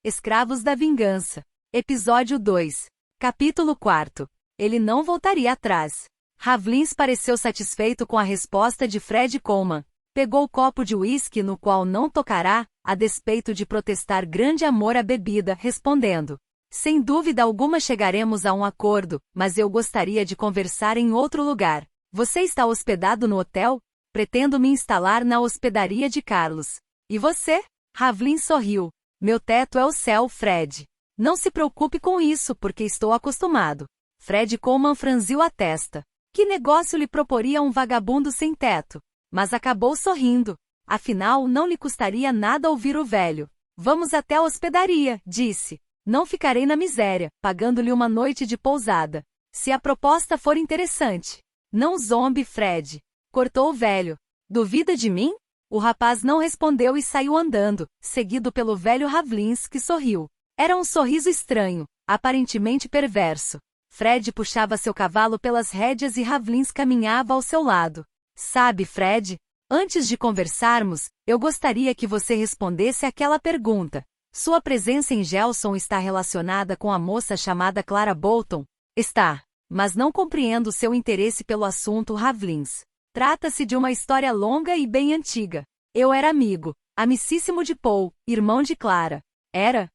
Escravos da Vingança. Episódio 2. Capítulo 4. Ele não voltaria atrás. Ravlins pareceu satisfeito com a resposta de Fred Coleman. Pegou o copo de uísque no qual não tocará, a despeito de protestar grande amor à bebida, respondendo: sem dúvida alguma chegaremos a um acordo, mas eu gostaria de conversar em outro lugar. Você está hospedado no hotel? Pretendo me instalar na hospedaria de Carlos. E você? Ravlins sorriu. Meu teto é o céu, Fred. Não se preocupe com isso, porque estou acostumado. Fred Coleman franziu a testa. Que negócio lhe proporia um vagabundo sem teto? Mas acabou sorrindo. Afinal, não lhe custaria nada ouvir o velho. Vamos até a hospedaria, disse. Não ficarei na miséria, pagando-lhe uma noite de pousada. Se a proposta for interessante. Não zombe, Fred. Cortou o velho. Duvida de mim? O rapaz não respondeu e saiu andando, seguido pelo velho Ravlins, que sorriu. Era um sorriso estranho, aparentemente perverso. Fred puxava seu cavalo pelas rédeas e Ravlins caminhava ao seu lado. Sabe, Fred? Antes de conversarmos, eu gostaria que você respondesse aquela pergunta. Sua presença em Gelson está relacionada com a moça chamada Clara Bolton? Está. Mas não compreendo seu interesse pelo assunto, Ravlins. Trata-se de uma história longa e bem antiga. Eu era amigo, amicíssimo de Paul, irmão de Clara. Era?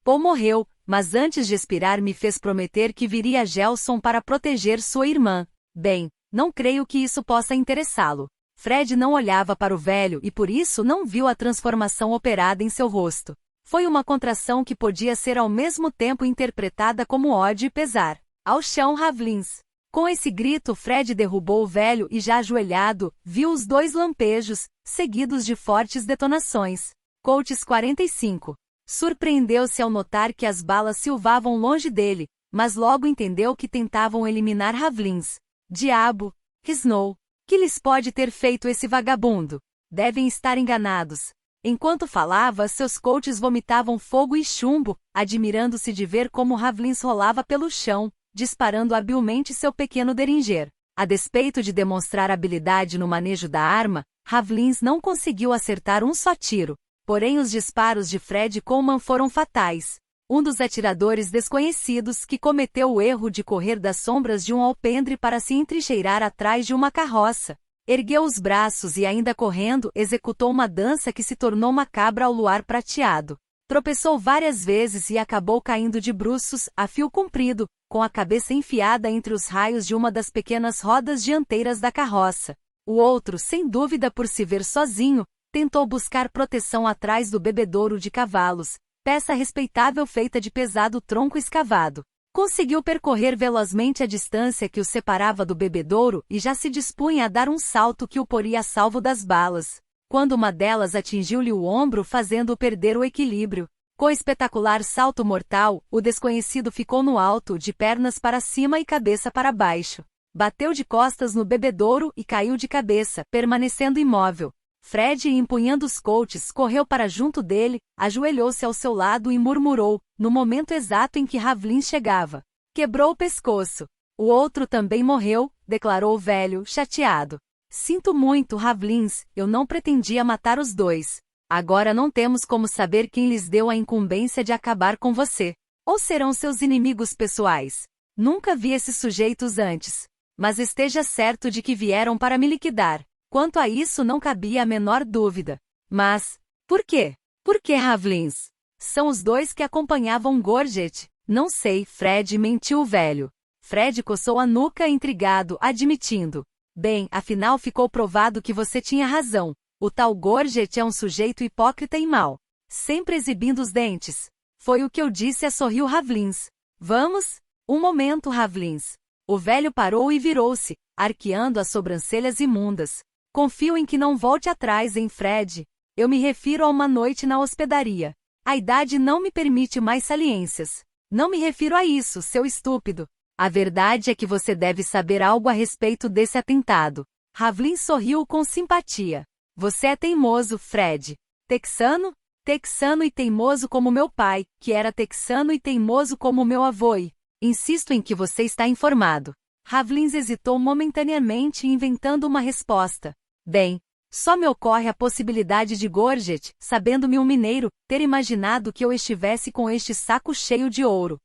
Paul morreu, mas antes de expirar me fez prometer que viria a Gelson para proteger sua irmã. Bem, não creio que isso possa interessá-lo. Fred não olhava para o velho e por isso não viu a transformação operada em seu rosto. Foi uma contração que podia ser ao mesmo tempo interpretada como ódio e pesar. Ao chão, Ravlins. Com esse grito, Fred derrubou o velho e, já ajoelhado, viu os dois lampejos, seguidos de fortes detonações. Colts 45. Surpreendeu-se ao notar que as balas silvavam longe dele, mas logo entendeu que tentavam eliminar Ravlins. Diabo! Risnou. Que lhes pode ter feito esse vagabundo? Devem estar enganados. Enquanto falava, seus Colts vomitavam fogo e chumbo, admirando-se de ver como Ravlins rolava pelo chão, disparando habilmente seu pequeno Derringer. A despeito de demonstrar habilidade no manejo da arma, Ravlins não conseguiu acertar um só tiro. Porém os disparos de Fred Coleman foram fatais. Um dos atiradores desconhecidos que cometeu o erro de correr das sombras de um alpendre para se entrincheirar atrás de uma carroça. Ergueu os braços e ainda correndo executou uma dança que se tornou macabra ao luar prateado. Tropeçou várias vezes e acabou caindo de bruços, a fio comprido, com a cabeça enfiada entre os raios de uma das pequenas rodas dianteiras da carroça. O outro, sem dúvida por se ver sozinho, tentou buscar proteção atrás do bebedouro de cavalos, peça respeitável feita de pesado tronco escavado. Conseguiu percorrer velozmente a distância que o separava do bebedouro e já se dispunha a dar um salto que o poria a salvo das balas, quando uma delas atingiu-lhe o ombro fazendo-o perder o equilíbrio. Com espetacular salto mortal, o desconhecido ficou no alto, de pernas para cima e cabeça para baixo. Bateu de costas no bebedouro e caiu de cabeça, permanecendo imóvel. Fred, empunhando os Colts, correu para junto dele, ajoelhou-se ao seu lado e murmurou, no momento exato em que Ravlins chegava. Quebrou o pescoço. O outro também morreu, declarou o velho, chateado. Sinto muito, Ravlins, eu não pretendia matar os dois. Agora não temos como saber quem lhes deu a incumbência de acabar com você. Ou serão seus inimigos pessoais? Nunca vi esses sujeitos antes. Mas esteja certo de que vieram para me liquidar. Quanto a isso não cabia a menor dúvida. Mas, por quê? Por que Ravlins? São os dois que acompanhavam Gorget. Não sei, Fred, mentiu o velho. Fred coçou a nuca intrigado, admitindo. Bem, afinal ficou provado que você tinha razão. O tal Gorget é um sujeito hipócrita e mau. Sempre exibindo os dentes. Foi o que eu disse, sorriu Ravlins. Vamos? Um momento, Ravlins. O velho parou e virou-se, arqueando as sobrancelhas imundas. Confio em que não volte atrás, hein, Fred? Eu me refiro a uma noite na hospedaria. A idade não me permite mais saliências. Não me refiro a isso, seu estúpido. A verdade é que você deve saber algo a respeito desse atentado. Ravlins sorriu com simpatia. Você é teimoso, Fred. Texano? Texano e teimoso como meu pai, que era texano e teimoso como meu avô e... Insisto em que você está informado. Ravlins hesitou momentaneamente inventando uma resposta. Bem, Só me ocorre a possibilidade de Gorget, sabendo-me um mineiro, ter imaginado que eu estivesse com este saco cheio de ouro.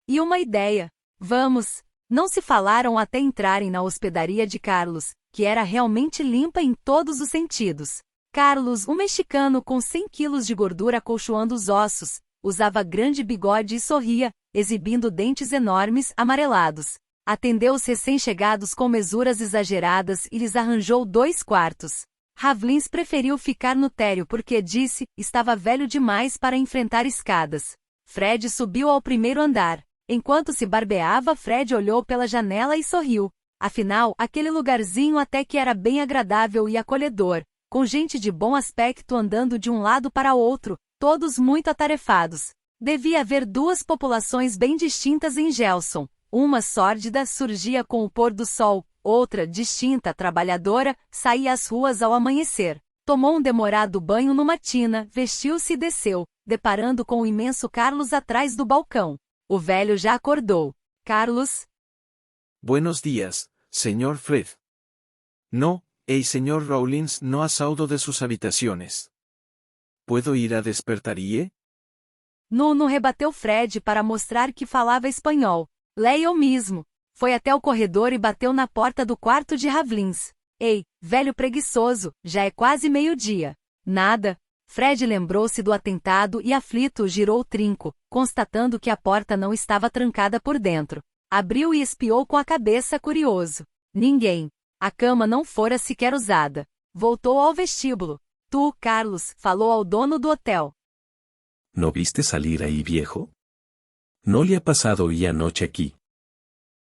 E uma ideia. Vamos. Não se falaram até entrarem na hospedaria de Carlos, que era realmente limpa em todos os sentidos. Carlos, um mexicano com 100 quilos de gordura acolchoando os ossos, usava grande bigode e sorria, exibindo dentes enormes, amarelados. Atendeu os recém-chegados com mesuras exageradas e lhes arranjou 2 quartos. Ravlins preferiu ficar no térreo porque, disse, estava velho demais para enfrentar escadas. Fred subiu ao primeiro andar. Enquanto se barbeava, Fred olhou pela janela e sorriu. Afinal, aquele lugarzinho até que era bem agradável e acolhedor, com gente de bom aspecto andando de um lado para outro, todos muito atarefados. Devia haver 2 populações bem distintas em Gelson. Uma sórdida surgia com o pôr do sol, outra, distinta, trabalhadora, saía às ruas ao amanhecer. Tomou um demorado banho numa tina, vestiu-se e desceu, deparando com o imenso Carlos atrás do balcão. O velho já acordou. Carlos? Buenos días, señor Fred. No, el señor Rawlins no ha saído de sus habitaciones. ¿Puedo ir a despertarie? Nuno rebateu Fred para mostrar que falava espanhol. Leia eu mesmo. Foi até o corredor e bateu na porta do quarto de Ravlins. Ei, velho preguiçoso, já é quase meio-dia. Nada. Fred lembrou-se do atentado e aflito girou o trinco, constatando que a porta não estava trancada por dentro. Abriu e espiou com a cabeça curioso. Ninguém. A cama não fora sequer usada. Voltou ao vestíbulo. Tu, Carlos, falou ao dono do hotel. ¿No viste salir ahí, viejo? ¿No le ha pasado hoy anoche aquí?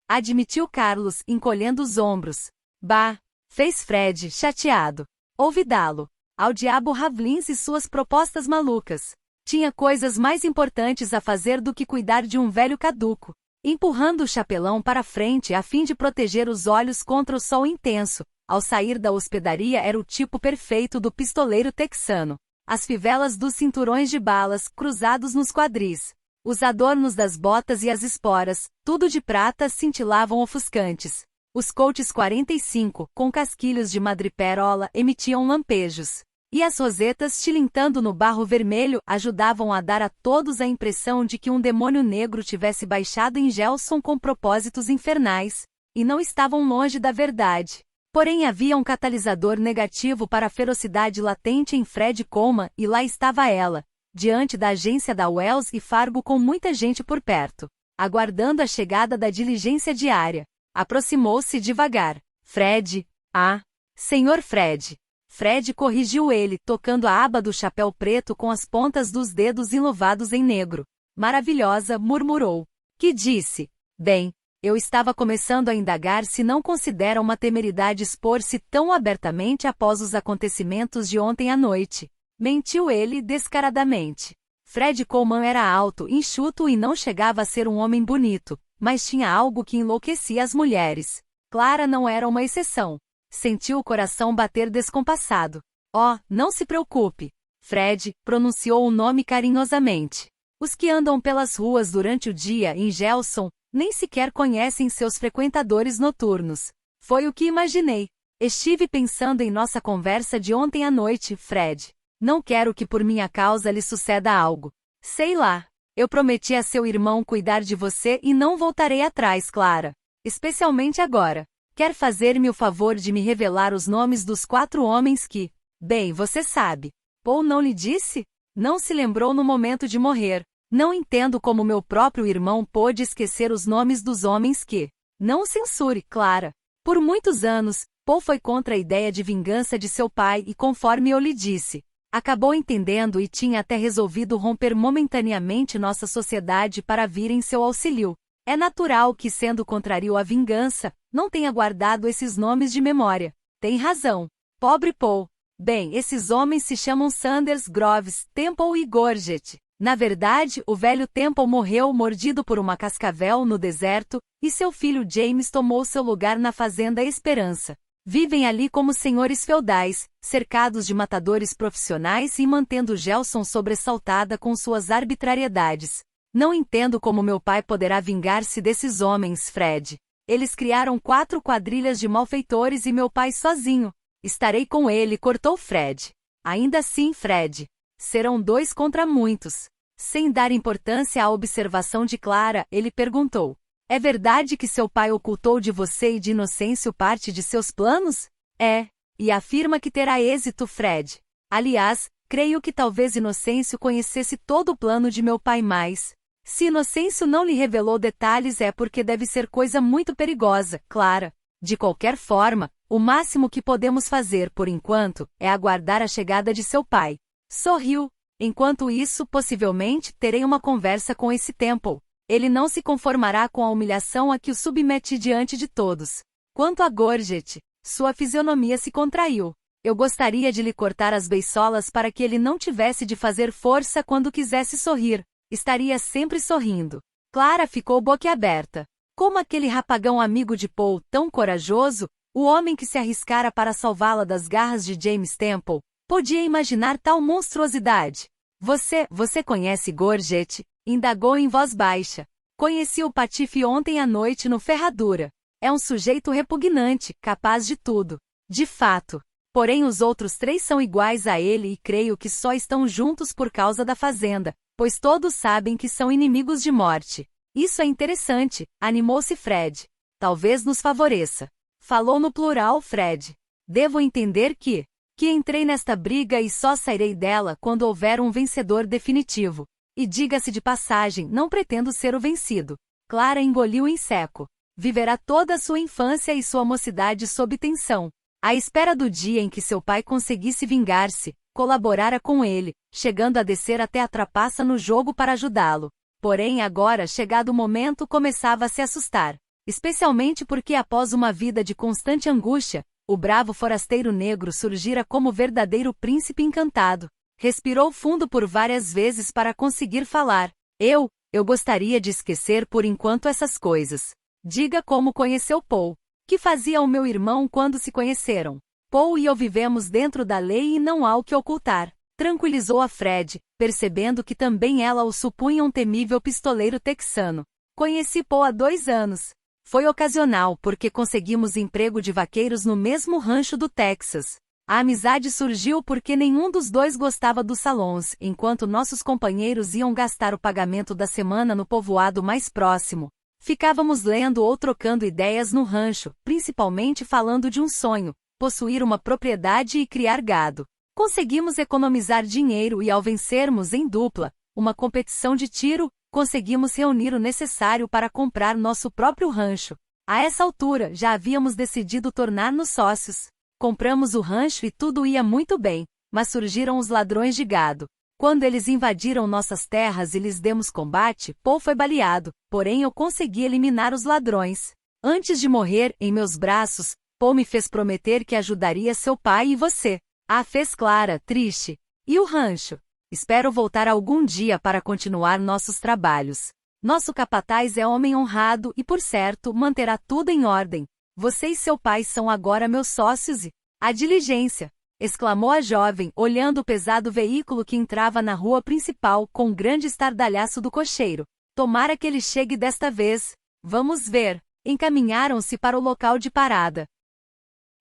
Admitiu Carlos, encolhendo os ombros. Bah, fez Fred, chateado. Ouvidá-lo. Ao diabo Ravlins e suas propostas malucas. Tinha coisas mais importantes a fazer do que cuidar de um velho caduco. Empurrando o chapelão para frente a fim de proteger os olhos contra o sol intenso, ao sair da hospedaria era o tipo perfeito do pistoleiro texano. As fivelas dos cinturões de balas cruzados nos quadris. Os adornos das botas e as esporas, tudo de prata, cintilavam ofuscantes. Os Colts 45, com casquilhos de madreperola, emitiam lampejos. E as rosetas tilintando no barro vermelho ajudavam a dar a todos a impressão de que um demônio negro tivesse baixado em Gelson com propósitos infernais. E não estavam longe da verdade. Porém havia um catalisador negativo para a ferocidade latente em Fred Coleman e lá estava ela, diante da agência da Wells e Fargo com muita gente por perto, aguardando a chegada da diligência diária. Aproximou-se devagar. Fred. Ah, senhor Fred. Fred corrigiu ele, tocando a aba do chapéu preto com as pontas dos dedos enluvados em negro. Maravilhosa, murmurou. Que disse? Bem, eu estava começando a indagar se não considera uma temeridade expor-se tão abertamente após os acontecimentos de ontem à noite. Mentiu ele descaradamente. Fred Coleman era alto, enxuto e não chegava a ser um homem bonito, mas tinha algo que enlouquecia as mulheres. Clara não era uma exceção. Sentiu o coração bater descompassado. Oh, não se preocupe. Fred pronunciou o nome carinhosamente. Os que andam pelas ruas durante o dia em Gelson nem sequer conhecem seus frequentadores noturnos. Foi o que imaginei. Estive pensando em nossa conversa de ontem à noite, Fred. Não quero que por minha causa lhe suceda algo. Sei lá. Eu prometi a seu irmão cuidar de você e não voltarei atrás, Clara. Especialmente agora. Quer fazer-me o favor de me revelar os nomes dos 4 homens que... Bem, você sabe. Paul não lhe disse? Não se lembrou no momento de morrer. Não entendo como meu próprio irmão pôde esquecer os nomes dos homens que... Não censure, Clara. Por muitos anos, Paul foi contra a ideia de vingança de seu pai e conforme eu lhe disse, acabou entendendo e tinha até resolvido romper momentaneamente nossa sociedade para vir em seu auxílio. É natural que, sendo contrário à vingança, não tenha guardado esses nomes de memória. Tem razão. Pobre Paul. Bem, esses homens se chamam Sanders, Groves, Temple e Gorget. Na verdade, o velho Temple morreu mordido por uma cascavel no deserto, e seu filho James tomou seu lugar na fazenda Esperança. Vivem ali como senhores feudais, cercados de matadores profissionais e mantendo Gelson sobressaltada com suas arbitrariedades. Não entendo como meu pai poderá vingar-se desses homens, Fred. Eles criaram 4 quadrilhas de malfeitores e meu pai sozinho. Estarei com ele, cortou Fred. Ainda assim, Fred. Serão 2 contra muitos. Sem dar importância à observação de Clara, ele perguntou: é verdade que seu pai ocultou de você e de Inocêncio parte de seus planos? É. E afirma que terá êxito, Fred. Aliás, creio que talvez Inocêncio conhecesse todo o plano de meu pai, mas se Inocêncio não lhe revelou detalhes é porque deve ser coisa muito perigosa, Clara. De qualquer forma, o máximo que podemos fazer por enquanto é aguardar a chegada de seu pai. Sorriu. Enquanto isso, possivelmente, terei uma conversa com esse Temple. Ele não se conformará com a humilhação a que o submeti diante de todos. Quanto a Gorget, sua fisionomia se contraiu. Eu gostaria de lhe cortar as beiçolas para que ele não tivesse de fazer força quando quisesse sorrir. Estaria sempre sorrindo. Clara ficou boquiaberta. Como aquele rapagão amigo de Paul, tão corajoso, o homem que se arriscara para salvá-la das garras de James Temple, podia imaginar tal monstruosidade. Você conhece Gorget? Indagou em voz baixa. Conheci o Patife ontem à noite no Ferradura. É um sujeito repugnante, capaz de tudo. De fato. Porém os outros 3 são iguais a ele e creio que só estão juntos por causa da fazenda, pois todos sabem que são inimigos de morte. Isso é interessante, animou-se Fred. Talvez nos favoreça. Falou no plural Fred. Devo entender que entrei nesta briga e só sairei dela quando houver um vencedor definitivo. E diga-se de passagem, não pretendo ser o vencido. Clara engoliu em seco. Viverá toda a sua infância e sua mocidade sob tensão. À espera do dia em que seu pai conseguisse vingar-se, colaborara com ele, chegando a descer até a trapaça no jogo para ajudá-lo. Porém agora, chegado o momento, começava a se assustar. Especialmente porque após uma vida de constante angústia, o bravo forasteiro negro surgira como verdadeiro príncipe encantado. Respirou fundo por várias vezes para conseguir falar. Eu gostaria de esquecer por enquanto essas coisas. Diga como conheceu Paul. Que fazia o meu irmão quando se conheceram? Paul e eu vivemos dentro da lei e não há o que ocultar. Tranquilizou a Fred, percebendo que também ela o supunha um temível pistoleiro texano. Conheci Paul há 2 anos. Foi ocasional porque conseguimos emprego de vaqueiros no mesmo rancho do Texas. A amizade surgiu porque nenhum dos 2 gostava dos salões, enquanto nossos companheiros iam gastar o pagamento da semana no povoado mais próximo. Ficávamos lendo ou trocando ideias no rancho, principalmente falando de um sonho, possuir uma propriedade e criar gado. Conseguimos economizar dinheiro e ao vencermos em dupla uma competição de tiro, conseguimos reunir o necessário para comprar nosso próprio rancho. A essa altura, já havíamos decidido tornar-nos sócios. Compramos o rancho e tudo ia muito bem, mas surgiram os ladrões de gado. Quando eles invadiram nossas terras e lhes demos combate, Paul foi baleado, porém eu consegui eliminar os ladrões. Antes de morrer, em meus braços, Paul me fez prometer que ajudaria seu pai e você. Fez Clara, triste. E o rancho? Espero voltar algum dia para continuar nossos trabalhos. Nosso capataz é homem honrado e, por certo, manterá tudo em ordem. Você e seu pai são agora meus sócios e... A diligência! Exclamou a jovem, olhando o pesado veículo que entrava na rua principal com grande estardalhaço do cocheiro. Tomara que ele chegue desta vez. Vamos ver. Encaminharam-se para o local de parada.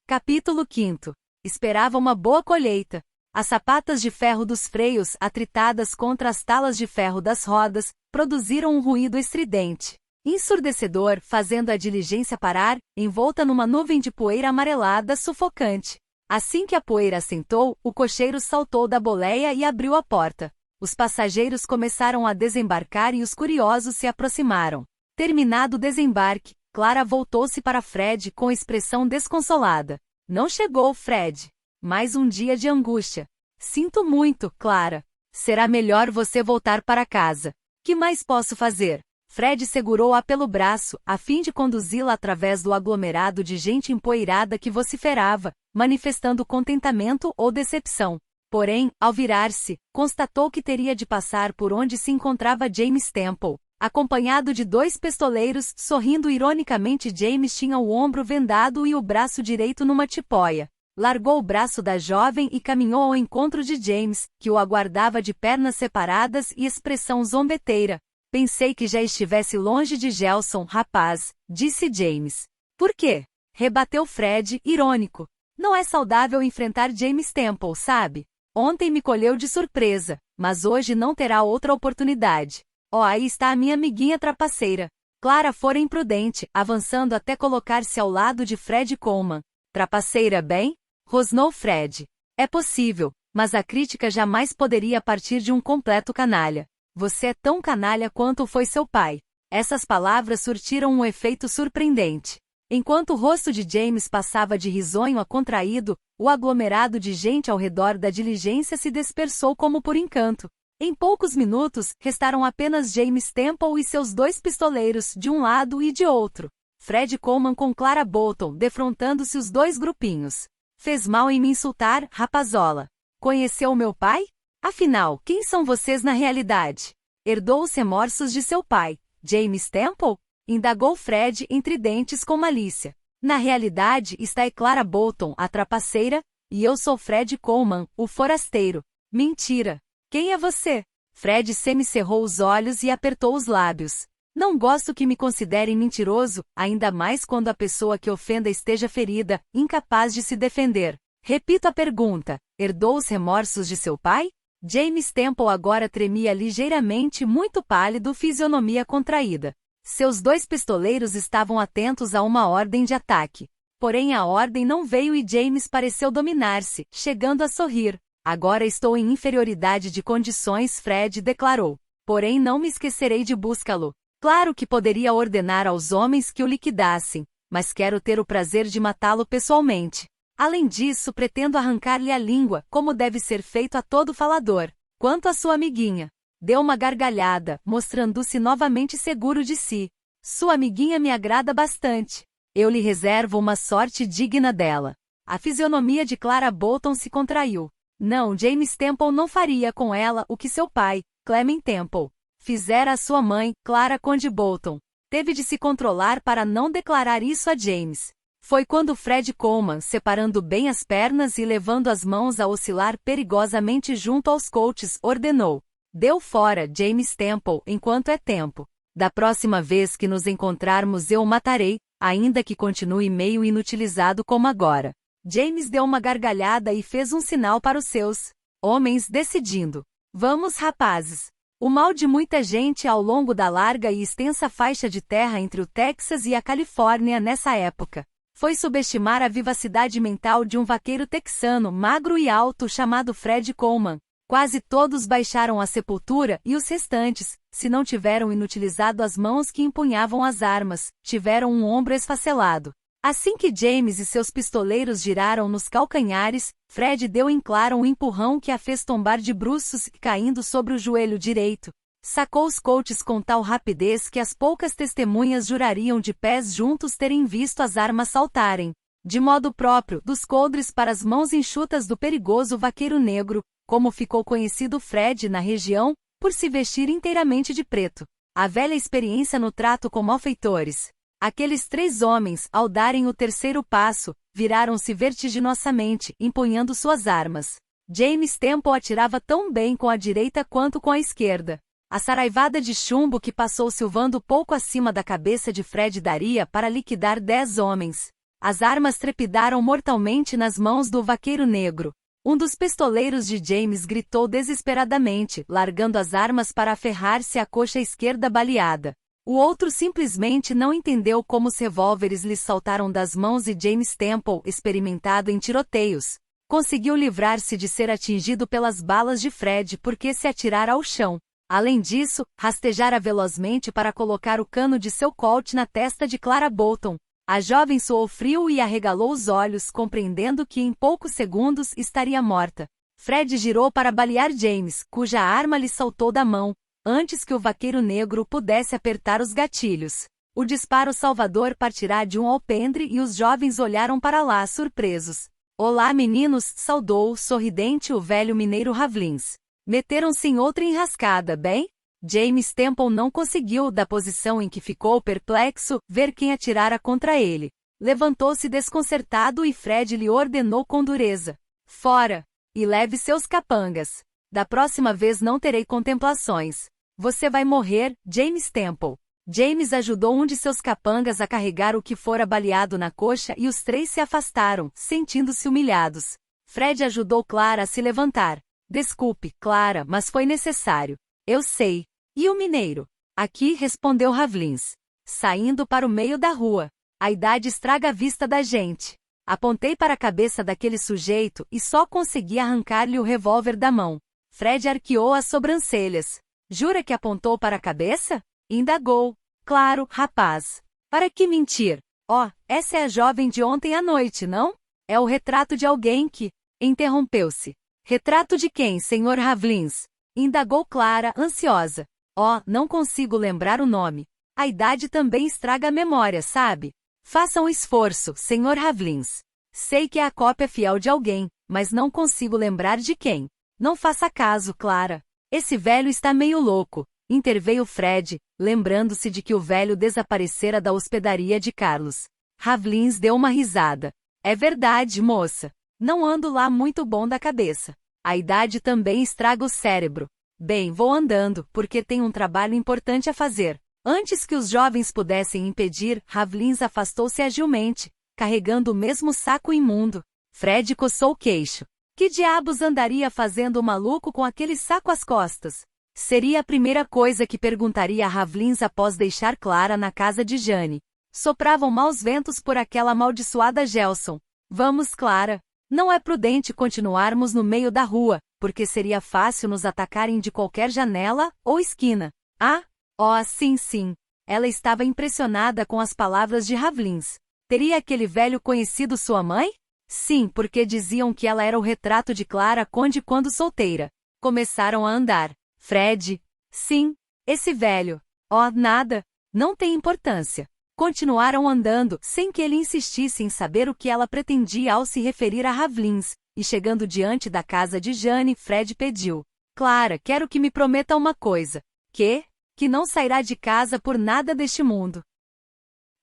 Capítulo 5. Esperava uma boa colheita. As sapatas de ferro dos freios, atritadas contra as talas de ferro das rodas, produziram um ruído estridente, ensurdecedor, fazendo a diligência parar, envolta numa nuvem de poeira amarelada sufocante. Assim que a poeira assentou, o cocheiro saltou da boleia e abriu a porta. Os passageiros começaram a desembarcar e os curiosos se aproximaram. Terminado o desembarque, Clara voltou-se para Fred com expressão desconsolada. Não chegou, Fred. Mais um dia de angústia. Sinto muito, Clara. Será melhor você voltar para casa. Que mais posso fazer? Fred segurou-a pelo braço, a fim de conduzi-la através do aglomerado de gente empoeirada que vociferava, manifestando contentamento ou decepção. Porém, ao virar-se, constatou que teria de passar por onde se encontrava James Temple. Acompanhado de 2 pistoleiros, sorrindo ironicamente, James tinha o ombro vendado e o braço direito numa tipóia. Largou o braço da jovem e caminhou ao encontro de James, que o aguardava de pernas separadas e expressão zombeteira. Pensei que já estivesse longe de Gelson, rapaz, disse James. Por quê? Rebateu Fred, irônico. Não é saudável enfrentar James Temple, sabe? Ontem me colheu de surpresa, mas hoje não terá outra oportunidade. Oh, aí está a minha amiguinha trapaceira. Clara fora imprudente, avançando até colocar-se ao lado de Fred Coleman. Trapaceira, bem? Rosnou Fred. É possível, mas a crítica jamais poderia partir de um completo canalha. Você é tão canalha quanto foi seu pai. Essas palavras surtiram um efeito surpreendente. Enquanto o rosto de James passava de risonho a contraído, o aglomerado de gente ao redor da diligência se dispersou como por encanto. Em poucos minutos, restaram apenas James Temple e seus 2 pistoleiros, de um lado e de outro. Fred Coleman com Clara Bolton, defrontando-se os 2 grupinhos. Fez mal em me insultar, rapazola. Conheceu o meu pai? Afinal, quem são vocês na realidade? Herdou os remorsos de seu pai, James Temple? Indagou Fred entre dentes com malícia. Na realidade está Clara Bolton, a trapaceira, e eu sou Fred Coleman, o forasteiro. Mentira. Quem é você? Fred semicerrou os olhos e apertou os lábios. Não gosto que me considerem mentiroso, ainda mais quando a pessoa que ofenda esteja ferida, incapaz de se defender. Repito a pergunta. Herdou os remorsos de seu pai? James Temple agora tremia ligeiramente, muito pálido, fisionomia contraída. Seus 2 pistoleiros estavam atentos a uma ordem de ataque. Porém a ordem não veio e James pareceu dominar-se, chegando a sorrir. Agora estou em inferioridade de condições, Fred declarou. Porém não me esquecerei de buscá-lo. Claro que poderia ordenar aos homens que o liquidassem, mas quero ter o prazer de matá-lo pessoalmente. Além disso, pretendo arrancar-lhe a língua, como deve ser feito a todo falador. Quanto à sua amiguinha, deu uma gargalhada, mostrando-se novamente seguro de si. Sua amiguinha me agrada bastante. Eu lhe reservo uma sorte digna dela. A fisionomia de Clara Bolton se contraiu. Não, James Temple não faria com ela o que seu pai, Clement Temple, fizera à sua mãe, Clara Conde Bolton. Teve de se controlar para não declarar isso a James. Foi quando Fred Coleman, separando bem as pernas e levando as mãos a oscilar perigosamente junto aos coaches, ordenou. Deu fora, James Temple, enquanto é tempo. Da próxima vez que nos encontrarmos eu o matarei, ainda que continue meio inutilizado como agora. James deu uma gargalhada e fez um sinal para os seus homens, decidindo. Vamos, rapazes. O mal de muita gente ao longo da larga e extensa faixa de terra entre o Texas e a Califórnia nessa época foi subestimar a vivacidade mental de um vaqueiro texano magro e alto chamado Fred Coleman. Quase todos baixaram a sepultura e os restantes, se não tiveram inutilizado as mãos que empunhavam as armas, tiveram um ombro esfacelado. Assim que James e seus pistoleiros giraram nos calcanhares, Fred deu em Clara um empurrão que a fez tombar de bruços, caindo sobre o joelho direito. Sacou os coaches com tal rapidez que as poucas testemunhas jurariam de pés juntos terem visto as armas saltarem, de modo próprio, dos coldres para as mãos enxutas do perigoso vaqueiro negro, como ficou conhecido Fred na região, por se vestir inteiramente de preto. A velha experiência no trato com malfeitores. Aqueles 3 homens, ao darem o terceiro passo, viraram-se vertiginosamente, empunhando suas armas. James Temple atirava tão bem com a direita quanto com a esquerda. A saraivada de chumbo que passou silvando pouco acima da cabeça de Fred daria para liquidar 10 homens. As armas trepidaram mortalmente nas mãos do vaqueiro negro. Um dos pistoleiros de James gritou desesperadamente, largando as armas para aferrar-se à coxa esquerda baleada. O outro simplesmente não entendeu como os revólveres lhe saltaram das mãos e James Temple, experimentado em tiroteios, conseguiu livrar-se de ser atingido pelas balas de Fred porque se atirara ao chão. Além disso, rastejara velozmente para colocar o cano de seu Colt na testa de Clara Bolton. A jovem suou frio e arregalou os olhos, compreendendo que em poucos segundos estaria morta. Fred girou para balear James, cuja arma lhe saltou da mão, antes que o vaqueiro negro pudesse apertar os gatilhos. O disparo salvador partirá de um alpendre e os jovens olharam para lá surpresos. Olá, meninos, saudou, sorridente o velho mineiro Ravlins. Meteram-se em outra enrascada, bem? James Temple não conseguiu, da posição em que ficou perplexo, ver quem atirara contra ele. Levantou-se desconcertado e Fred lhe ordenou com dureza. Fora! E leve seus capangas. Da próxima vez não terei contemplações. Você vai morrer, James Temple. James ajudou um de seus capangas a carregar o que fora baleado na coxa e os três se afastaram, sentindo-se humilhados. Fred ajudou Clara a se levantar. Desculpe, Clara, mas foi necessário. Eu sei. E o mineiro? Aqui, respondeu Ravlins. Saindo para o meio da rua. A idade estraga a vista da gente. Apontei para a cabeça daquele sujeito e só consegui arrancar-lhe o revólver da mão. Fred arqueou as sobrancelhas. Jura que apontou para a cabeça? Indagou. Claro, rapaz. Para que mentir? Oh, essa é a jovem de ontem à noite, não? É o retrato de alguém que... Interrompeu-se. Retrato de quem, Sr. Ravlins? Indagou Clara, ansiosa. Oh, não consigo lembrar o nome. A idade também estraga a memória, sabe? Faça um esforço, Sr. Ravlins. Sei que é a cópia fiel de alguém, mas não consigo lembrar de quem. Não faça caso, Clara. Esse velho está meio louco, interveio Fred, lembrando-se de que o velho desaparecera da hospedaria de Carlos. Ravlins deu uma risada. É verdade, moça. Não ando lá muito bom da cabeça. A idade também estraga o cérebro. Bem, vou andando, porque tenho um trabalho importante a fazer. Antes que os jovens pudessem impedir, Ravlins afastou-se agilmente, carregando o mesmo saco imundo. Fred coçou o queixo. Que diabos andaria fazendo o maluco com aquele saco às costas? Seria a primeira coisa que perguntaria a Ravlins após deixar Clara na casa de Jane. Sopravam maus ventos por aquela amaldiçoada Gelson. Vamos, Clara. Não é prudente continuarmos no meio da rua, porque seria fácil nos atacarem de qualquer janela ou esquina. Ah? Oh, sim. Ela estava impressionada com as palavras de Ravlins. Teria aquele velho conhecido sua mãe? Sim, porque diziam que ela era o retrato de Clara Conde quando solteira. Começaram a andar. Fred? Sim, esse velho. Oh, nada. Não tem importância. Continuaram andando, sem que ele insistisse em saber o que ela pretendia ao se referir a Ravlins, e chegando diante da casa de Jane, Fred pediu. Clara, quero que me prometa uma coisa. Que? Que não sairá de casa por nada deste mundo.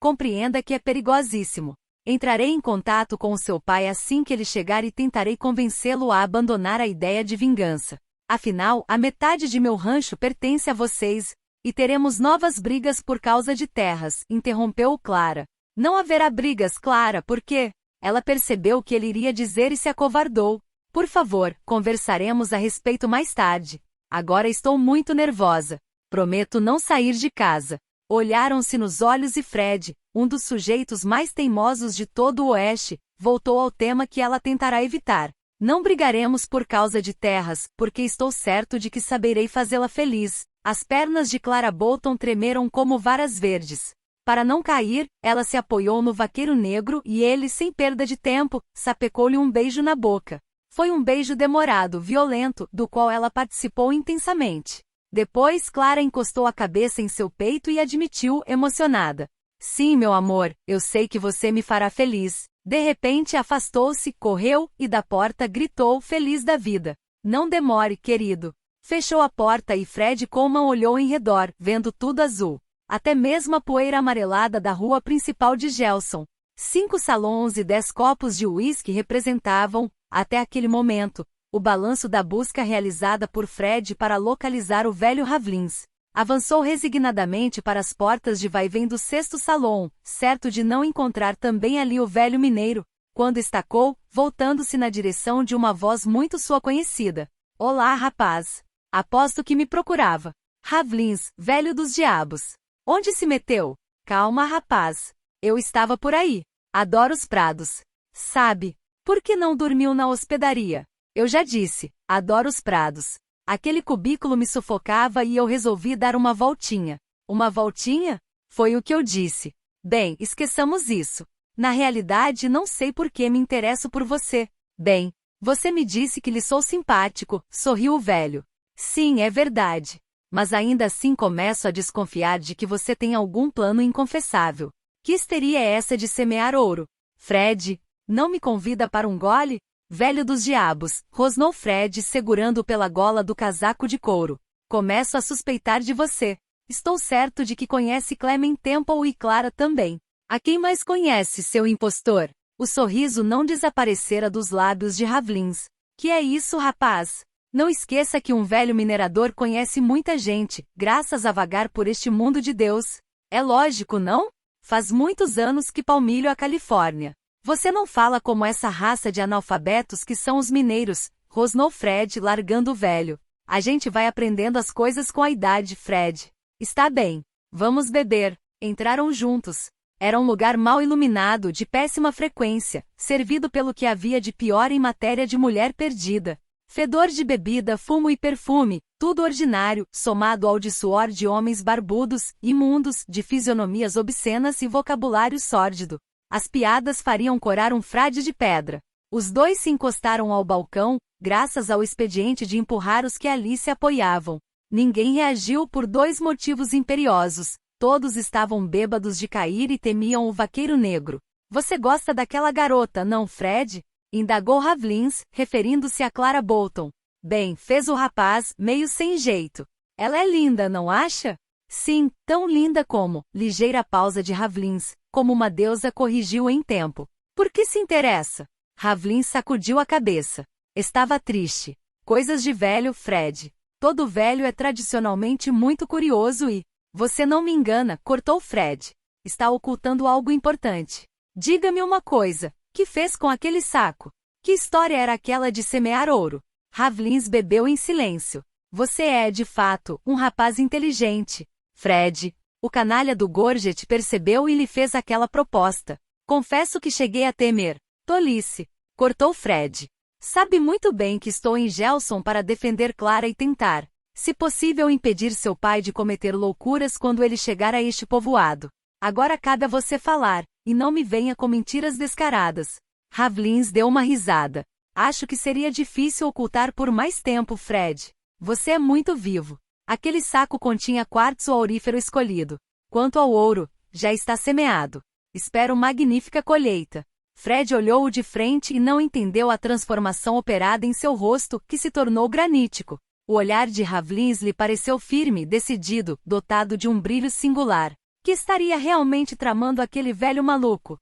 Compreenda que é perigosíssimo. Entrarei em contato com o seu pai assim que ele chegar e tentarei convencê-lo a abandonar a ideia de vingança. Afinal, a metade de meu rancho pertence a vocês, e teremos novas brigas por causa de terras, interrompeu Clara. Não haverá brigas, Clara, porque... Ela percebeu o que ele iria dizer e se acovardou. Por favor, conversaremos a respeito mais tarde. Agora estou muito nervosa. Prometo não sair de casa. Olharam-se nos olhos e Fred, um dos sujeitos mais teimosos de todo o oeste, voltou ao tema que ela tentará evitar. Não brigaremos por causa de terras, porque estou certo de que saberei fazê-la feliz. As pernas de Clara Bolton tremeram como varas verdes. Para não cair, ela se apoiou no vaqueiro negro e ele, sem perda de tempo, sapecou-lhe um beijo na boca. Foi um beijo demorado, violento, do qual ela participou intensamente. Depois Clara encostou a cabeça em seu peito e admitiu, emocionada. Sim, meu amor, eu sei que você me fará feliz. De repente afastou-se, correu, e da porta gritou, feliz da vida. Não demore, querido. Fechou a porta e Fred Coleman olhou em redor, vendo tudo azul. Até mesmo a poeira amarelada da rua principal de Gelson. 5 salões e 10 copos de uísque representavam, até aquele momento, o balanço da busca realizada por Fred para localizar o velho Ravlins. Avançou resignadamente para as portas de vai-vem do 6º salão, certo de não encontrar também ali o velho mineiro, quando estacou, voltando-se na direção de uma voz muito sua conhecida. Olá, rapaz. Aposto que me procurava. Ravlins, velho dos diabos. Onde se meteu? Calma, rapaz. Eu estava por aí. Adoro os prados. Sabe? Por que não dormiu na hospedaria? Eu já disse, adoro os prados. Aquele cubículo me sufocava e eu resolvi dar uma voltinha. Uma voltinha? Foi o que eu disse. Bem, esqueçamos isso. Na realidade, não sei por que me interesso por você. Bem, você me disse que lhe sou simpático, sorriu o velho. Sim, é verdade. Mas ainda assim começo a desconfiar de que você tem algum plano inconfessável. Que histeria é essa de semear ouro? Fred, não me convida para um gole? Velho dos diabos, rosnou Fred segurando pela gola do casaco de couro. Começo a suspeitar de você. Estou certo de que conhece Clement Temple e Clara também. A quem mais conhece, seu impostor? O sorriso não desaparecera dos lábios de Ravlins. Que é isso, rapaz? Não esqueça que um velho minerador conhece muita gente, graças a vagar por este mundo de Deus. É lógico, não? Faz muitos anos que palmilho a Califórnia. Você não fala como essa raça de analfabetos que são os mineiros, rosnou Fred, largando o velho. A gente vai aprendendo as coisas com a idade, Fred. Está bem. Vamos beber. Entraram juntos. Era um lugar mal iluminado, de péssima frequência, servido pelo que havia de pior em matéria de mulher perdida. Fedor de bebida, fumo e perfume, tudo ordinário, somado ao de suor de homens barbudos, imundos, de fisionomias obscenas e vocabulário sórdido. As piadas fariam corar um frade de pedra. Os dois se encostaram ao balcão, graças ao expediente de empurrar os que ali se apoiavam. Ninguém reagiu por dois motivos imperiosos. Todos estavam bêbados de cair e temiam o vaqueiro negro. Você gosta daquela garota, não, Fred? Indagou Ravlins, referindo-se a Clara Bolton. Bem, fez o rapaz, meio sem jeito. Ela é linda, não acha? Sim, tão linda como, ligeira pausa de Ravlins, como uma deusa corrigiu em tempo. Por que se interessa? Ravlins sacudiu a cabeça. Estava triste. Coisas de velho, Fred. Todo velho é tradicionalmente muito curioso e... Você não me engana, cortou Fred. Está ocultando algo importante. Diga-me uma coisa. Que fez com aquele saco? Que história era aquela de semear ouro? Ravlins bebeu em silêncio. Você é, de fato, um rapaz inteligente. Fred, o canalha do Gorget percebeu e lhe fez aquela proposta. Confesso que cheguei a temer. Tolice. Cortou Fred. Sabe muito bem que estou em Gelson para defender Clara e tentar, se possível, impedir seu pai de cometer loucuras quando ele chegar a este povoado. Agora cabe a você falar, e não me venha com mentiras descaradas. Ravlins deu uma risada. Acho que seria difícil ocultar por mais tempo, Fred. Você é muito vivo. Aquele saco continha quartzo aurífero escolhido. Quanto ao ouro, já está semeado. Espero magnífica colheita. Fred olhou-o de frente e não entendeu a transformação operada em seu rosto, que se tornou granítico. O olhar de Ravlins lhe pareceu firme, decidido, dotado de um brilho singular. Que estaria realmente tramando aquele velho maluco?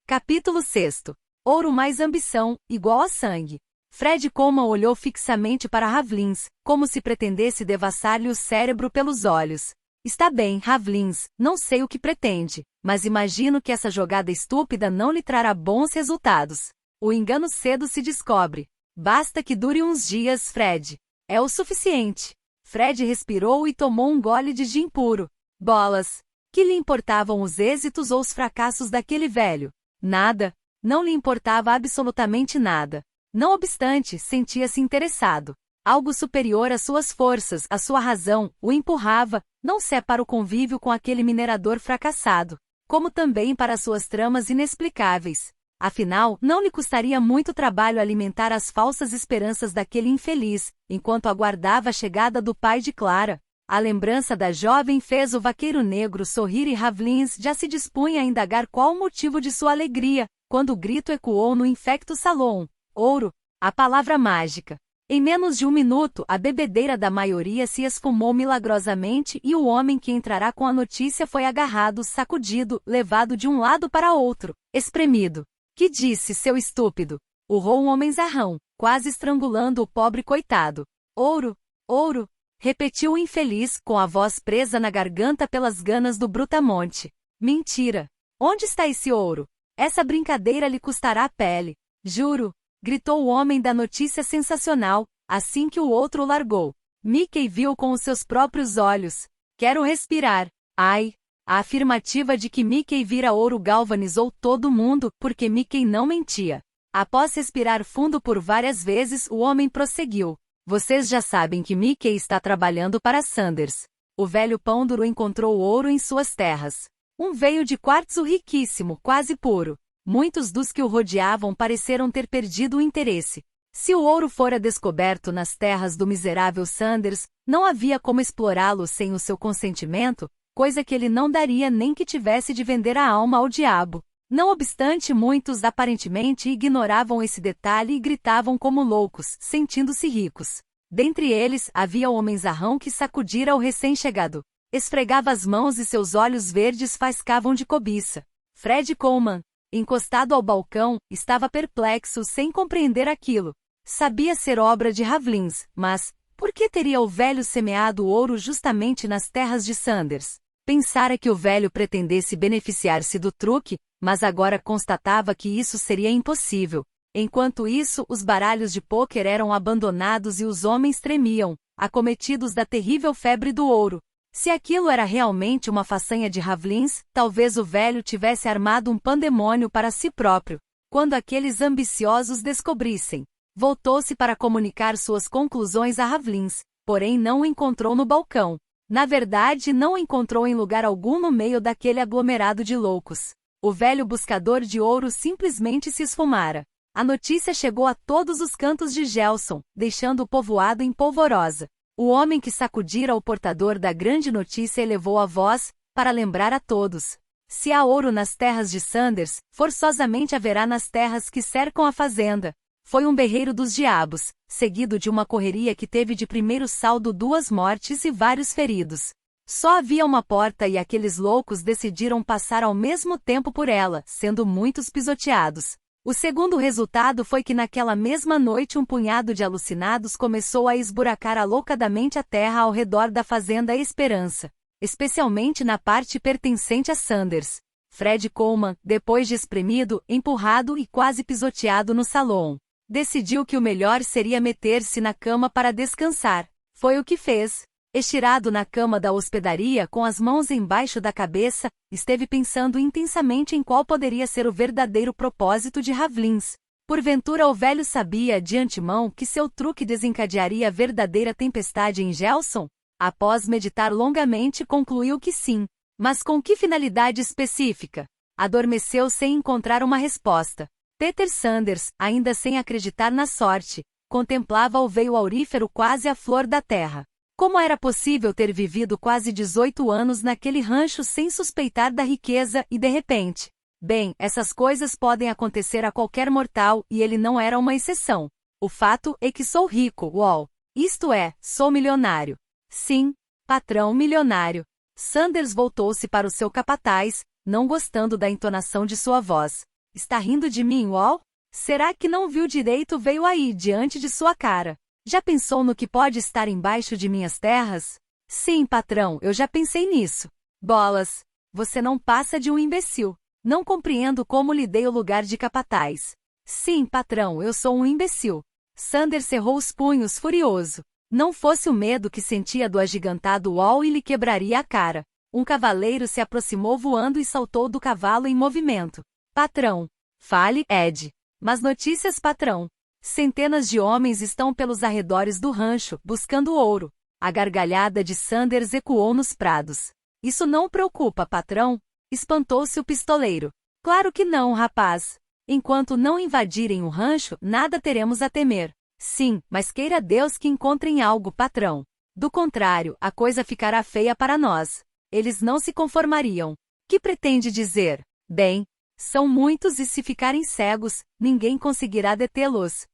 Capítulo 6. Ouro mais ambição, igual a sangue. Fred Coleman olhou fixamente para Ravlins, como se pretendesse devassar-lhe o cérebro pelos olhos. Está bem, Ravlins, não sei o que pretende, mas imagino que essa jogada estúpida não lhe trará bons resultados. O engano cedo se descobre. Basta que dure uns dias, Fred. É o suficiente. Fred respirou e tomou um gole de gin puro. Bolas. Que lhe importavam os êxitos ou os fracassos daquele velho? Nada. Não lhe importava absolutamente nada. Não obstante, sentia-se interessado. Algo superior às suas forças, à sua razão, o empurrava, não só para o convívio com aquele minerador fracassado, como também para suas tramas inexplicáveis. Afinal, não lhe custaria muito trabalho alimentar as falsas esperanças daquele infeliz, enquanto aguardava a chegada do pai de Clara. A lembrança da jovem fez o vaqueiro negro sorrir e Ravlins já se dispunha a indagar qual o motivo de sua alegria, quando o grito ecoou no infecto salão. Ouro, a palavra mágica. Em menos de um minuto, a bebedeira da maioria se esfumou milagrosamente e o homem que entrará com a notícia foi agarrado, sacudido, levado de um lado para outro, espremido. Que disse, seu estúpido? Urrou um homenzarrão, quase estrangulando o pobre coitado. Ouro, ouro, repetiu o infeliz, com a voz presa na garganta pelas ganas do brutamonte. Mentira. Onde está esse ouro? Essa brincadeira lhe custará a pele. Juro, gritou o homem da notícia sensacional, assim que o outro o largou. Mickey viu com os seus próprios olhos. Quero respirar. Ai! A afirmativa de que Mickey vira ouro galvanizou todo mundo, porque Mickey não mentia. Após respirar fundo por várias vezes, o homem prosseguiu. Vocês já sabem que Mickey está trabalhando para Sanders. O velho pão duro encontrou ouro em suas terras. Um veio de quartzo riquíssimo, quase puro. Muitos dos que o rodeavam pareceram ter perdido o interesse. Se o ouro fora descoberto nas terras do miserável Sanders, não havia como explorá-lo sem o seu consentimento, coisa que ele não daria nem que tivesse de vender a alma ao diabo. Não obstante, muitos aparentemente ignoravam esse detalhe e gritavam como loucos, sentindo-se ricos. Dentre eles, havia o homenzarrão que sacudira o recém-chegado. Esfregava as mãos e seus olhos verdes faiscavam de cobiça. Fred Coleman, encostado ao balcão, estava perplexo sem compreender aquilo. Sabia ser obra de Ravlins, mas por que teria o velho semeado ouro justamente nas terras de Sanders? Pensara que o velho pretendesse beneficiar-se do truque, mas agora constatava que isso seria impossível. Enquanto isso, os baralhos de pôquer eram abandonados e os homens tremiam, acometidos da terrível febre do ouro. Se aquilo era realmente uma façanha de Ravlins, talvez o velho tivesse armado um pandemônio para si próprio. Quando aqueles ambiciosos descobrissem, voltou-se para comunicar suas conclusões a Ravlins, porém não o encontrou no balcão. Na verdade, não o encontrou em lugar algum no meio daquele aglomerado de loucos. O velho buscador de ouro simplesmente se esfumara. A notícia chegou a todos os cantos de Gelson, deixando o povoado em polvorosa. O homem que sacudira o portador da grande notícia elevou a voz, para lembrar a todos. Se há ouro nas terras de Sanders, forçosamente haverá nas terras que cercam a fazenda. Foi um berreiro dos diabos, seguido de uma correria que teve de primeiro saldo 2 mortes e vários feridos. Só havia uma porta e aqueles loucos decidiram passar ao mesmo tempo por ela, sendo muitos pisoteados. O segundo resultado foi que naquela mesma noite um punhado de alucinados começou a esburacar alocadamente a terra ao redor da fazenda Esperança, especialmente na parte pertencente a Sanders. Fred Coleman, depois de espremido, empurrado e quase pisoteado no salão, decidiu que o melhor seria meter-se na cama para descansar. Foi o que fez. Estirado na cama da hospedaria com as mãos embaixo da cabeça, esteve pensando intensamente em qual poderia ser o verdadeiro propósito de Ravlins. Porventura o velho sabia de antemão que seu truque desencadearia a verdadeira tempestade em Gelson? Após meditar longamente, concluiu que sim. Mas com que finalidade específica? Adormeceu sem encontrar uma resposta. Peter Sanders, ainda sem acreditar na sorte, contemplava o veio aurífero quase à flor da terra. Como era possível ter vivido quase 18 anos naquele rancho sem suspeitar da riqueza e de repente? Bem, essas coisas podem acontecer a qualquer mortal e ele não era uma exceção. O fato é que sou rico, uau! Isto é, sou milionário. Sim, patrão milionário. Sanders voltou-se para o seu capataz, não gostando da entonação de sua voz. Está rindo de mim, uau? Será que não viu direito veio aí diante de sua cara? Já pensou no que pode estar embaixo de minhas terras? Sim, patrão, eu já pensei nisso. Bolas! Você não passa de um imbecil. Não compreendo como lhe dei o lugar de capataz. Sim, patrão, eu sou um imbecil. Sanders cerrou os punhos furioso. Não fosse o medo que sentia do agigantado Wall e lhe quebraria a cara. Um cavaleiro se aproximou voando e saltou do cavalo em movimento. Patrão. Fale, Ed. Mas notícias, patrão. Centenas de homens estão pelos arredores do rancho, buscando ouro. A gargalhada de Sanders ecoou nos prados. Isso não o preocupa, patrão? Espantou-se o pistoleiro. Claro que não, rapaz. Enquanto não invadirem o rancho, nada teremos a temer. Sim, mas queira Deus que encontrem algo, patrão. Do contrário, a coisa ficará feia para nós. Eles não se conformariam. Que pretende dizer? Bem, são muitos e se ficarem cegos, ninguém conseguirá detê-los.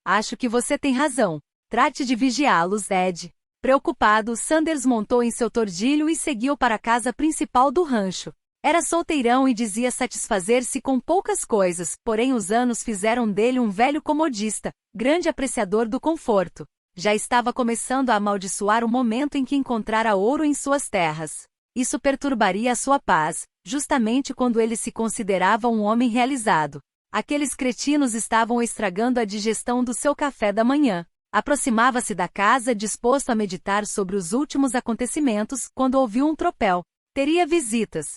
Acho que você tem razão. Trate de vigiá-los, Ed. Preocupado, Sanders montou em seu tordilho e seguiu para a casa principal do rancho. Era solteirão e dizia satisfazer-se com poucas coisas, porém os anos fizeram dele um velho comodista, grande apreciador do conforto. Já estava começando a amaldiçoar o momento em que encontrara ouro em suas terras. Isso perturbaria a sua paz, justamente quando ele se considerava um homem realizado. Aqueles cretinos estavam estragando a digestão do seu café da manhã. Aproximava-se da casa disposto a meditar sobre os últimos acontecimentos, quando ouviu um tropel. Teria visitas.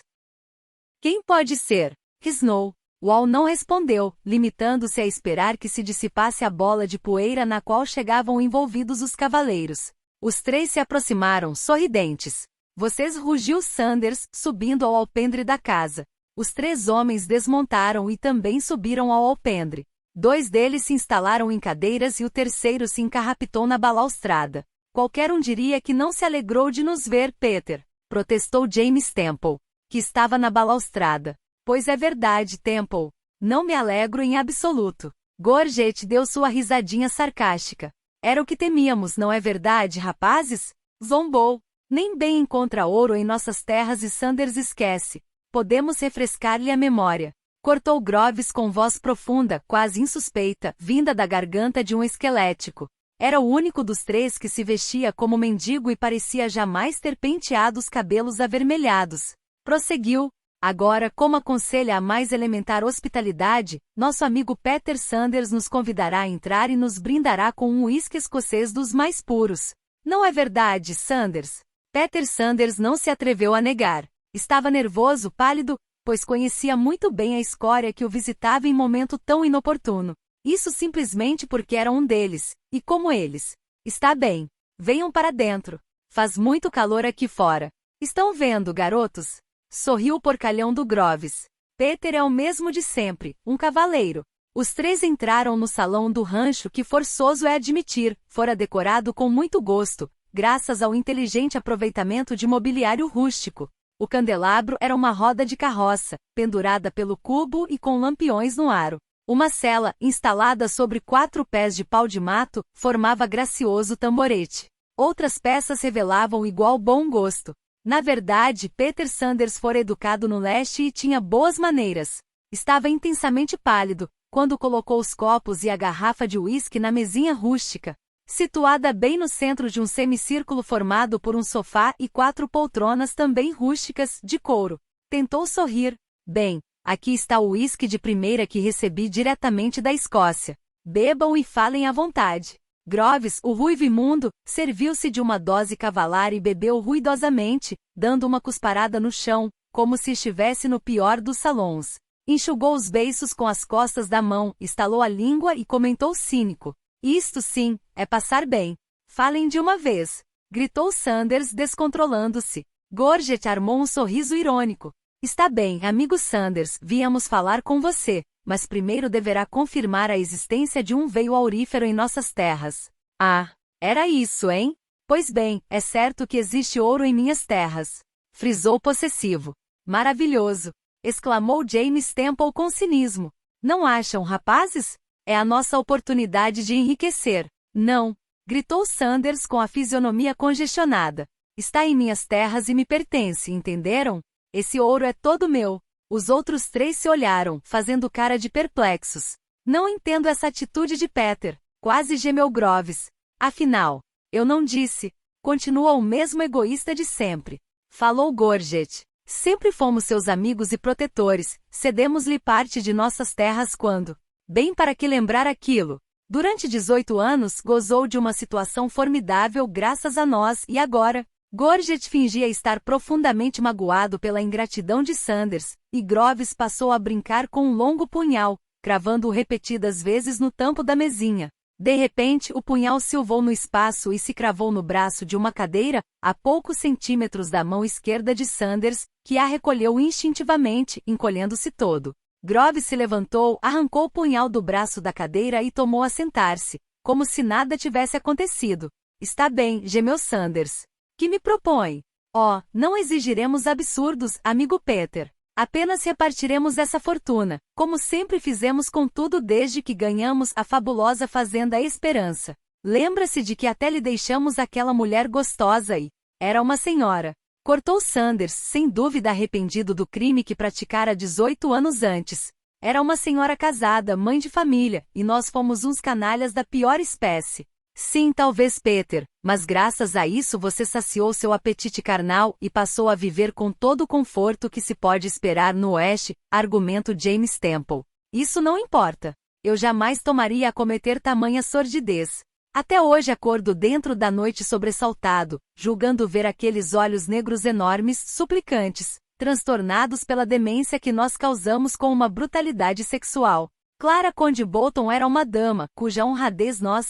Quem pode ser? Risnou. Wall não respondeu, limitando-se a esperar que se dissipasse a bola de poeira na qual chegavam envolvidos os cavaleiros. Os três se aproximaram, sorridentes. Vocês, rugiu Sanders, subindo ao alpendre da casa. Os 3 homens desmontaram e também subiram ao alpendre. 2 deles se instalaram em cadeiras e o terceiro se encarrapitou na balaustrada. Qualquer um diria que não se alegrou de nos ver, Peter, protestou James Temple, que estava na balaustrada. Pois é verdade, Temple. Não me alegro em absoluto. Gorget deu sua risadinha sarcástica. Era o que temíamos, não é verdade, rapazes? Zombou. Nem bem encontra ouro em nossas terras e Sanders esquece. Podemos refrescar-lhe a memória. Cortou Groves com voz profunda, quase insuspeita, vinda da garganta de um esquelético. Era o único dos três que se vestia como mendigo e parecia jamais ter penteado os cabelos avermelhados. Prosseguiu. Agora, como aconselha a mais elementar hospitalidade, nosso amigo Peter Sanders nos convidará a entrar e nos brindará com um uísque escocês dos mais puros. Não é verdade, Sanders? Peter Sanders não se atreveu a negar. Estava nervoso, pálido, pois conhecia muito bem a escória que o visitava em momento tão inoportuno. Isso simplesmente porque era um deles, e como eles. Está bem. Venham para dentro. Faz muito calor aqui fora. Estão vendo, garotos? Sorriu o porcalhão do Groves. Peter é o mesmo de sempre, um cavaleiro. Os três entraram no salão do rancho que, forçoso é admitir, fora decorado com muito gosto, graças ao inteligente aproveitamento de mobiliário rústico. O candelabro era uma roda de carroça, pendurada pelo cubo e com lampiões no aro. Uma sela, instalada sobre 4 pés de pau de mato, formava gracioso tamborete. Outras peças revelavam igual bom gosto. Na verdade, Peter Sanders fora educado no leste e tinha boas maneiras. Estava intensamente pálido, quando colocou os copos e a garrafa de uísque na mesinha rústica, situada bem no centro de um semicírculo formado por um sofá e 4 poltronas também rústicas, de couro. Tentou sorrir. Bem, aqui está o uísque de primeira que recebi diretamente da Escócia. Bebam e falem à vontade. Groves, o ruivo imundo, serviu-se de uma dose cavalar e bebeu ruidosamente, dando uma cusparada no chão, como se estivesse no pior dos salões. Enxugou os beiços com as costas da mão, estalou a língua e comentou cínico. Isto sim, é passar bem. Falem de uma vez. Gritou Sanders descontrolando-se. Gorget armou um sorriso irônico. Está bem, amigo Sanders, viemos falar com você. Mas primeiro deverá confirmar a existência de um veio aurífero em nossas terras. Ah, era isso, hein? Pois bem, é certo que existe ouro em minhas terras. Frisou possessivo. Maravilhoso! Exclamou James Temple com cinismo. Não acham, rapazes? É a nossa oportunidade de enriquecer. Não! Gritou Sanders com a fisionomia congestionada. Está em minhas terras e me pertence, entenderam? Esse ouro é todo meu. Os outros três se olharam, fazendo cara de perplexos. Não entendo essa atitude de Peter. Quase gemeu Groves. Afinal, eu não disse. Continua o mesmo egoísta de sempre. Falou Gorget. Sempre fomos seus amigos e protetores. Cedemos-lhe parte de nossas terras quando... Bem para que lembrar aquilo. Durante 18 anos, gozou de uma situação formidável graças a nós e agora... Gorget fingia estar profundamente magoado pela ingratidão de Sanders, e Groves passou a brincar com um longo punhal, cravando-o repetidas vezes no tampo da mesinha. De repente, o punhal silvou no espaço e se cravou no braço de uma cadeira, a poucos centímetros da mão esquerda de Sanders, que a recolheu instintivamente, encolhendo-se todo. Groves se levantou, arrancou o punhal do braço da cadeira e tomou a sentar-se, como se nada tivesse acontecido. Está bem, gemeu Sanders. Que me propõe? Oh, não exigiremos absurdos, amigo Peter. Apenas repartiremos essa fortuna, como sempre fizemos com tudo desde que ganhamos a fabulosa fazenda Esperança. Lembra-se de que até lhe deixamos aquela mulher gostosa e... Era uma senhora. Cortou Sanders, sem dúvida arrependido do crime que praticara 18 anos antes. Era uma senhora casada, mãe de família, e nós fomos uns canalhas da pior espécie. Sim, talvez Peter, mas graças a isso você saciou seu apetite carnal e passou a viver com todo o conforto que se pode esperar no Oeste, argumento James Temple. Isso não importa. Eu jamais tomaria a cometer tamanha sordidez. Até hoje acordo dentro da noite sobressaltado, julgando ver aqueles olhos negros enormes, suplicantes, transtornados pela demência que nós causamos com uma brutalidade sexual. Clara Conde Bolton era uma dama, cuja honradez nós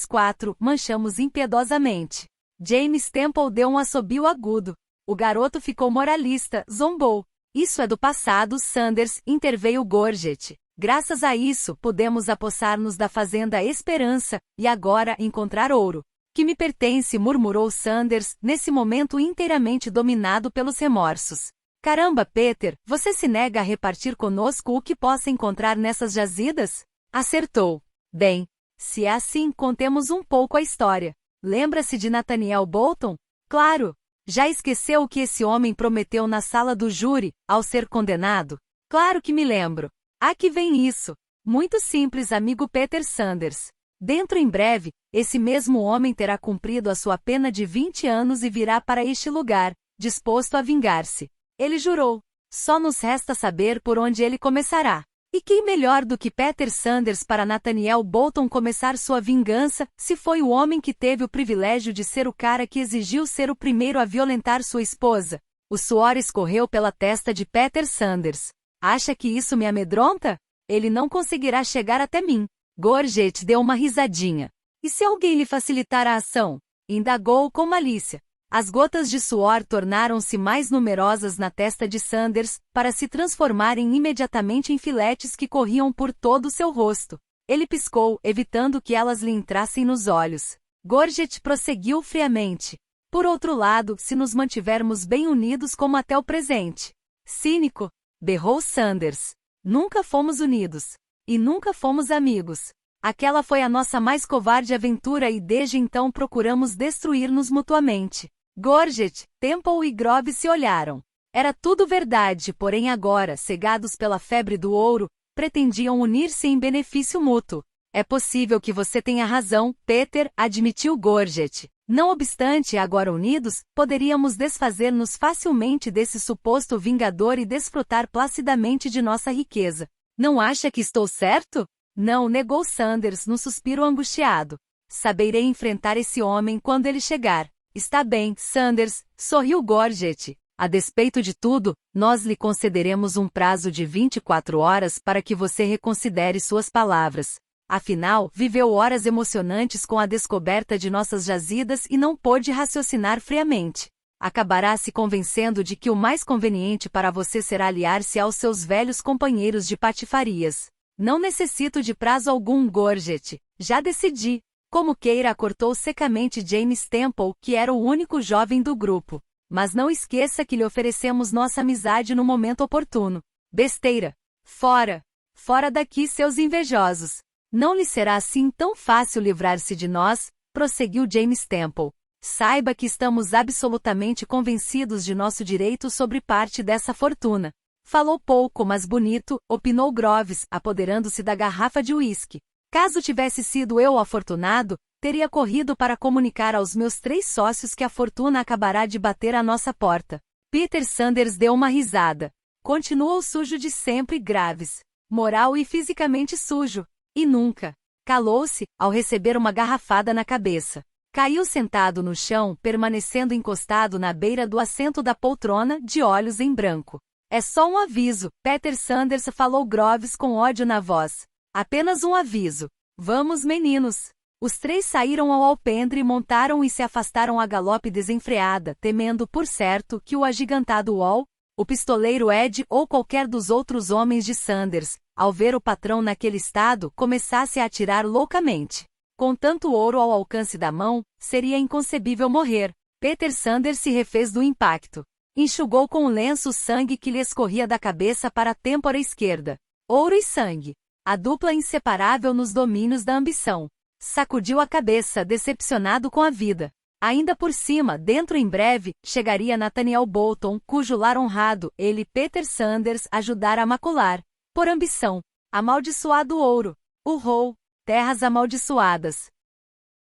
4, manchamos impiedosamente. James Temple deu um assobio agudo. O garoto ficou moralista, zombou. Isso é do passado, Sanders, interveio Gorget. Graças a isso, podemos apossar-nos da fazenda Esperança, e agora encontrar ouro. Que me pertence, murmurou Sanders, nesse momento inteiramente dominado pelos remorsos. Caramba, Peter, você se nega a repartir conosco o que possa encontrar nessas jazidas? Acertou. Bem, se é assim, contemos um pouco a história. Lembra-se de Nathaniel Bolton? Claro. Já esqueceu o que esse homem prometeu na sala do júri, ao ser condenado? Claro que me lembro. Aqui vem isso. Muito simples, amigo Peter Sanders. Dentro em breve, esse mesmo homem terá cumprido a sua pena de 20 anos e virá para este lugar, disposto a vingar-se. Ele jurou. Só nos resta saber por onde ele começará. E quem melhor do que Peter Sanders para Nathaniel Bolton começar sua vingança, se foi o homem que teve o privilégio de ser o cara que exigiu ser o primeiro a violentar sua esposa? O suor escorreu pela testa de Peter Sanders. Acha que isso me amedronta? Ele não conseguirá chegar até mim. Gorget deu uma risadinha. E se alguém lhe facilitar a ação? Indagou com malícia. As gotas de suor tornaram-se mais numerosas na testa de Sanders, para se transformarem imediatamente em filetes que corriam por todo o seu rosto. Ele piscou, evitando que elas lhe entrassem nos olhos. Gorget prosseguiu friamente. Por outro lado, se nos mantivermos bem unidos como até o presente. Cínico, berrou Sanders. Nunca fomos unidos. E nunca fomos amigos. Aquela foi a nossa mais covarde aventura e desde então procuramos destruir-nos mutuamente. Gorget, Temple e Grove se olharam. Era tudo verdade, porém agora, cegados pela febre do ouro, pretendiam unir-se em benefício mútuo. É possível que você tenha razão, Peter, admitiu Gorget. Não obstante, agora unidos, poderíamos desfazer-nos facilmente desse suposto vingador e desfrutar placidamente de nossa riqueza. Não acha que estou certo? Não, negou Sanders num suspiro angustiado. Saberei enfrentar esse homem quando ele chegar. Está bem, Sanders, sorriu Gorget. A despeito de tudo, nós lhe concederemos um prazo de 24 horas para que você reconsidere suas palavras. Afinal, viveu horas emocionantes com a descoberta de nossas jazidas e não pôde raciocinar friamente. Acabará se convencendo de que o mais conveniente para você será aliar-se aos seus velhos companheiros de patifarias. Não necessito de prazo algum, Gorget. Já decidi. Como queira, cortou secamente James Temple, que era o único jovem do grupo. Mas não esqueça que lhe oferecemos nossa amizade no momento oportuno. Besteira. Fora. Fora daqui, seus invejosos. Não lhe será assim tão fácil livrar-se de nós, prosseguiu James Temple. Saiba que estamos absolutamente convencidos de nosso direito sobre parte dessa fortuna. Falou pouco, mas bonito, opinou Groves, apoderando-se da garrafa de uísque. Caso tivesse sido eu o afortunado, teria corrido para comunicar aos meus 3 sócios que a fortuna acabará de bater à nossa porta. Peter Sanders deu uma risada. Continuou sujo de sempre, Graves. Moral e fisicamente sujo. E nunca. Calou-se, ao receber uma garrafada na cabeça. Caiu sentado no chão, permanecendo encostado na beira do assento da poltrona, de olhos em branco. É só um aviso, Peter Sanders falou Groves com ódio na voz. Apenas um aviso. Vamos, meninos. Os 3 saíram ao alpendre, montaram e se afastaram a galope desenfreada, temendo por certo que o agigantado Wall, o pistoleiro Ed ou qualquer dos outros homens de Sanders, ao ver o patrão naquele estado, começasse a atirar loucamente. Com tanto ouro ao alcance da mão, seria inconcebível morrer. Peter Sanders se refez do impacto. Enxugou com o lenço o sangue que lhe escorria da cabeça para a têmpora esquerda. Ouro e sangue. A dupla inseparável nos domínios da ambição. Sacudiu a cabeça, decepcionado com a vida. Ainda por cima, dentro em breve, chegaria Nathaniel Bolton, cujo lar honrado, ele, Peter Sanders, ajudara a macular. Por ambição. Amaldiçoado ouro. Urrou. Terras amaldiçoadas.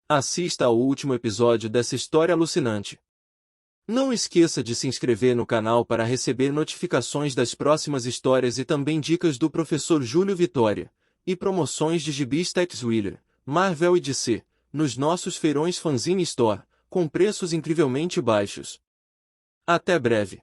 Assista ao último episódio dessa história alucinante. Não esqueça de se inscrever no canal para receber notificações das próximas histórias e também dicas do professor Júlio Vitória, e promoções de gibis Tex Willer, Marvel e DC, nos nossos feirões Fanzine Store, com preços incrivelmente baixos. Até breve.